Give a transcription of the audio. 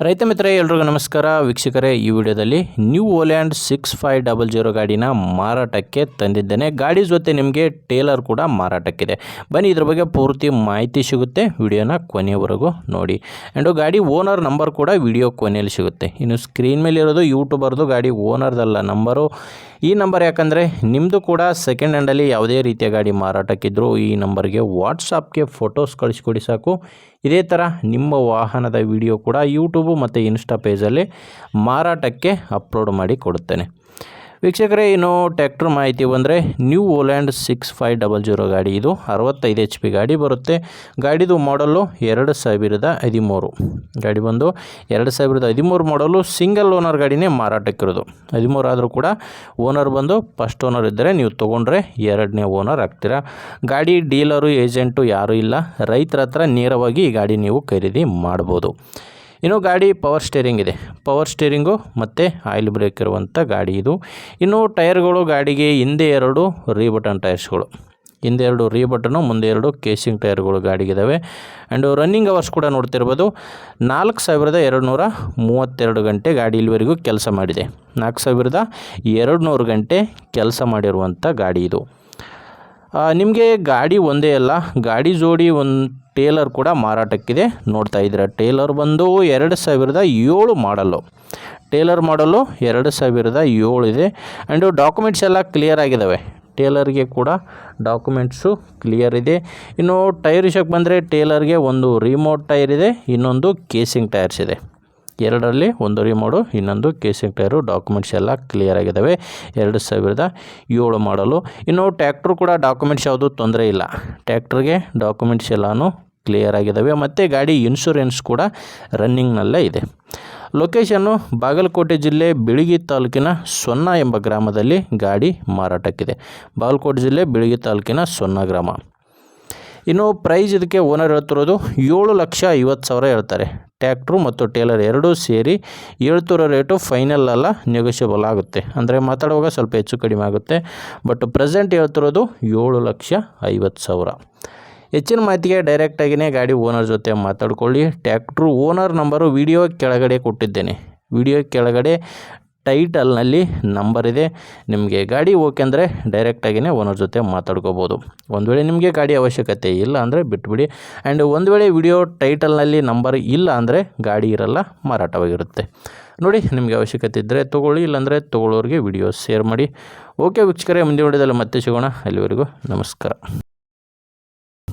ರೈತ ಮಿತ್ರ ಎಲ್ರಿಗೂ ನಮಸ್ಕಾರ ವೀಕ್ಷಕರೇ, ಈ ವಿಡಿಯೋದಲ್ಲಿ ನ್ಯೂ ಓಲ್ಯಾಂಡ್ 6500 ಗಾಡಿನ ಮಾರಾಟಕ್ಕೆ ತಂದಿದ್ದೇನೆ. ಗಾಡಿ ಜೊತೆ ನಿಮಗೆ ಟೇಲರ್ ಕೂಡ ಮಾರಾಟಕ್ಕಿದೆ. ಬನ್ನಿ ಇದ್ರ ಬಗ್ಗೆ ಪೂರ್ತಿ ಮಾಹಿತಿ ಸಿಗುತ್ತೆ, ವಿಡಿಯೋನ ಕೊನೆಯವರೆಗೂ ನೋಡಿ. ಆ್ಯಂಡು ಗಾಡಿ ಓನರ್ ನಂಬರ್ ಕೂಡ ವಿಡಿಯೋ ಕೊನೆಯಲ್ಲಿ ಸಿಗುತ್ತೆ. ಇನ್ನು ಸ್ಕ್ರೀನ್ ಮೇಲೆ ಇರೋದು ಯೂಟ್ಯೂಬರ್ದು ಗಾಡಿ ಓನರ್ದಲ್ಲ ನಂಬರು. ಈ ನಂಬರ್ ಯಾಕಂದರೆ ನಿಮ್ಮದು ಕೂಡ ಸೆಕೆಂಡ್ ಹ್ಯಾಂಡಲ್ಲಿ ಯಾವುದೇ ರೀತಿಯ ಗಾಡಿ ಮಾರಾಟಕ್ಕಿದ್ದರೂ ಈ ನಂಬರ್ಗೆ ವಾಟ್ಸಾಪ್ಗೆ ಫೋಟೋಸ್ ಕಳಿಸ್ಕೊಡಿ ಸಾಕು. ಇದೇ ಥರ ನಿಮ್ಮ ವಾಹನದ ವಿಡಿಯೋ ಕೂಡ ಯೂಟ್ಯೂಬು ಮತ್ತು ಇನ್ಸ್ಟಾ ಪೇಜಲ್ಲಿ ಮಾರಾಟಕ್ಕೆ ಅಪ್ಲೋಡ್ ಮಾಡಿ ಕೊಡುತ್ತೇನೆ. ವೀಕ್ಷಕರೇ, ಇನ್ನು ಟ್ರ್ಯಾಕ್ಟರ್ ಮಾಹಿತಿ ಬಂದರೆ ನ್ಯೂ ಓಲ್ಯಾಂಡ್ 6500 ಗಾಡಿ. ಇದು 65 HP ಗಾಡಿ ಬರುತ್ತೆ. ಗಾಡಿದು ಮಾಡಲು 2013 ಗಾಡಿ ಬಂದು 2013 ಮಾಡಲು ಸಿಂಗಲ್ ಓನರ್ ಗಾಡಿನೇ ಮಾರಾಟಕ್ಕಿರೋದು. 13 ಆದರೂ ಕೂಡ ಓನರ್ ಬಂದು ಫಸ್ಟ್ ಓನರ್ ಇದ್ದರೆ ನೀವು ತೊಗೊಂಡ್ರೆ ಎರಡನೇ ಓನರ್ ಆಗ್ತೀರಾ. ಗಾಡಿ ಡೀಲರು ಏಜೆಂಟು ಯಾರೂ ಇಲ್ಲ, ರೈತರ ಹತ್ರ ನೇರವಾಗಿ ಈ ಗಾಡಿ ನೀವು ಖರೀದಿ ಮಾಡ್ಬೋದು. ಇನ್ನು ಗಾಡಿ ಪವರ್ ಸ್ಟೇರಿಂಗ್ ಇದೆ, ಪವರ್ ಸ್ಟೇರಿಂಗು ಮತ್ತು ಆಯಿಲ್ ಬ್ರೇಕ್ ಇರುವಂಥ ಗಾಡಿ ಇದು. ಇನ್ನು ಟೈರ್ಗಳು ಗಾಡಿಗೆ ಹಿಂದೆ 2 ರೀಬಟನ್ ಟೈರ್ಸ್ಗಳು, ಹಿಂದೆ 2 ರೀಬಟನು, ಮುಂದೆ 2 ಕೇಸಿಂಗ್ ಟೈರ್ಗಳು ಗಾಡಿಗಿದ್ದಾವೆ. ಆ್ಯಂಡು ರನ್ನಿಂಗ್ ಅವರ್ಸ್ ಕೂಡ ನೋಡ್ತಿರ್ಬೋದು, 4232 ಗಂಟೆ ಗಾಡಿ ಇಲ್ಲಿವರೆಗೂ ಕೆಲಸ ಮಾಡಿದೆ. 4200 ಗಂಟೆ ಕೆಲಸ ಮಾಡಿರುವಂಥ ಗಾಡಿ ಇದು. ನಿಮಗೆ ಗಾಡಿ ಒಂದೇ ಅಲ್ಲ, ಗಾಡಿ ಜೋಡಿ ಒಂದು ಟೇಲರ್ ಕೂಡ ಮಾರಾಟಕ್ಕಿದೆ. ನೋಡ್ತಾ ಇದ್ದೀರಾ, ಟೇಲರ್ ಬಂದು 2007 ಮಾಡಲ್ಲು. ಟೇಲರ್ ಮಾಡಲು 2007 ಇದೆ. ಆ್ಯಂಡು ಡಾಕ್ಯುಮೆಂಟ್ಸ್ ಎಲ್ಲ ಕ್ಲಿಯರ್ ಆಗಿದ್ದಾವೆ. ಟೇಲರ್ಗೆ ಕೂಡ ಡಾಕ್ಯುಮೆಂಟ್ಸು ಕ್ಲಿಯರ್ ಇದೆ. ಇನ್ನು ಟೈರ್ ವಿಷಯಕ್ಕೆ ಬಂದರೆ ಟೇಲರ್ಗೆ ಒಂದು ರಿಮೋಟ್ ಟೈರ್ ಇದೆ, ಇನ್ನೊಂದು ಕೇಸಿಂಗ್ ಟೈರ್ಸ್ ಇದೆ. ಎರಡರಲ್ಲಿ ಒಂದು ರಿಮೋಡು, ಇನ್ನೊಂದು ಕೇಸಿಂಗ್ ಟೈರು. ಡಾಕ್ಯುಮೆಂಟ್ಸ್ ಎಲ್ಲ ಕ್ಲಿಯರ್ ಆಗಿದ್ದಾವೆ. 2007 ಮಾಡಲು. ಇನ್ನು ಟ್ಯಾಕ್ಟ್ರು ಕೂಡ ಡಾಕ್ಯುಮೆಂಟ್ಸ್ ಯಾವುದು ತೊಂದರೆ ಇಲ್ಲ. ಟ್ಯಾಕ್ಟ್ರಿಗೆ ಡಾಕ್ಯುಮೆಂಟ್ಸ್ ಎಲ್ಲನೂ ಕ್ಲಿಯರ್ ಆಗಿದ್ದಾವೆ. ಮತ್ತು ಗಾಡಿ ಇನ್ಶೂರೆನ್ಸ್ ಕೂಡ ರನ್ನಿಂಗ್ನಲ್ಲೇ ಇದೆ. ಲೊಕೇಶನ್ನು ಬಾಗಲಕೋಟೆ ಜಿಲ್ಲೆ ಬಿಳಿಗಿ ತಾಲೂಕಿನ ಸೊನ್ನ ಎಂಬ ಗ್ರಾಮದಲ್ಲಿ ಗಾಡಿ ಮಾರಾಟಕ್ಕಿದೆ. ಬಾಗಲಕೋಟೆ ಜಿಲ್ಲೆ ಬಿಳಿಗಿ ತಾಲೂಕಿನ ಸೊನ್ನ ಗ್ರಾಮ. ಇನ್ನು ಪ್ರೈಸ್ ಇದಕ್ಕೆ ಓನರ್ ಹೇಳ್ತಿರೋದು 7,50,000 ಹೇಳ್ತಾರೆ. ಟ್ಯಾಕ್ಟ್ರು ಮತ್ತು ಟೇಲರ್ ಎರಡೂ ಸೇರಿ ಹೇಳ್ತಿರೋ ರೇಟು ಫೈನಲ್ ಅಲ್ಲ, ನೆಗೋಷಿಯಬಲ್ ಆಗುತ್ತೆ. ಅಂದರೆ ಮಾತಾಡುವಾಗ ಸ್ವಲ್ಪ ಹೆಚ್ಚು ಕಡಿಮೆ ಆಗುತ್ತೆ. ಬಟ್ ಪ್ರೆಸೆಂಟ್ ಹೇಳ್ತಿರೋದು 7,50,000. ಹೆಚ್ಚಿನ ಮಾಹಿತಿಗೆ ಡೈರೆಕ್ಟಾಗಿಯೇ ಗಾಡಿ ಓನರ್ ಜೊತೆ ಮಾತಾಡ್ಕೊಳ್ಳಿ. ಟ್ಯಾಕ್ಟ್ರು ಓನರ್ ನಂಬರು ವಿಡಿಯೋ ಕೆಳಗಡೆ ಕೊಟ್ಟಿದ್ದೇನೆ. ವಿಡಿಯೋ ಕೆಳಗಡೆ ಟೈಟಲ್ನಲ್ಲಿ ನಂಬರ್ ಇದೆ. ನಿಮಗೆ ಗಾಡಿ ಓಕೆ ಅಂದರೆ ಡೈರೆಕ್ಟಾಗಿಯೇ ಓನರ್ ಜೊತೆ ಮಾತಾಡ್ಕೋಬೋದು. ಒಂದು ವೇಳೆ ನಿಮಗೆ ಗಾಡಿ ಅವಶ್ಯಕತೆ ಇಲ್ಲ ಅಂದರೆ ಬಿಟ್ಬಿಡಿ. ಆ್ಯಂಡ್ ಒಂದು ವೇಳೆ ವಿಡಿಯೋ ಟೈಟಲ್ನಲ್ಲಿ ನಂಬರ್ ಇಲ್ಲ ಅಂದರೆ ಗಾಡಿ ಇರಲ್ಲ, ಮಾರಾಟವಾಗಿರುತ್ತೆ. ನೋಡಿ, ನಿಮಗೆ ಅವಶ್ಯಕತೆ ಇದ್ದರೆ ತೊಗೊಳ್ಳಿ, ಇಲ್ಲಾಂದರೆ ತೊಗೊಳ್ಳೋರಿಗೆ ವಿಡಿಯೋ ಶೇರ್ ಮಾಡಿ. ಓಕೆ ವೀಕ್ಷಕರೇ, ಮುಂದಿನ ವಿಡಿಯೋದಲ್ಲಿ ಮತ್ತೆ ಸಿಗೋಣ. ಅಲ್ಲಿವರೆಗೂ ನಮಸ್ಕಾರ.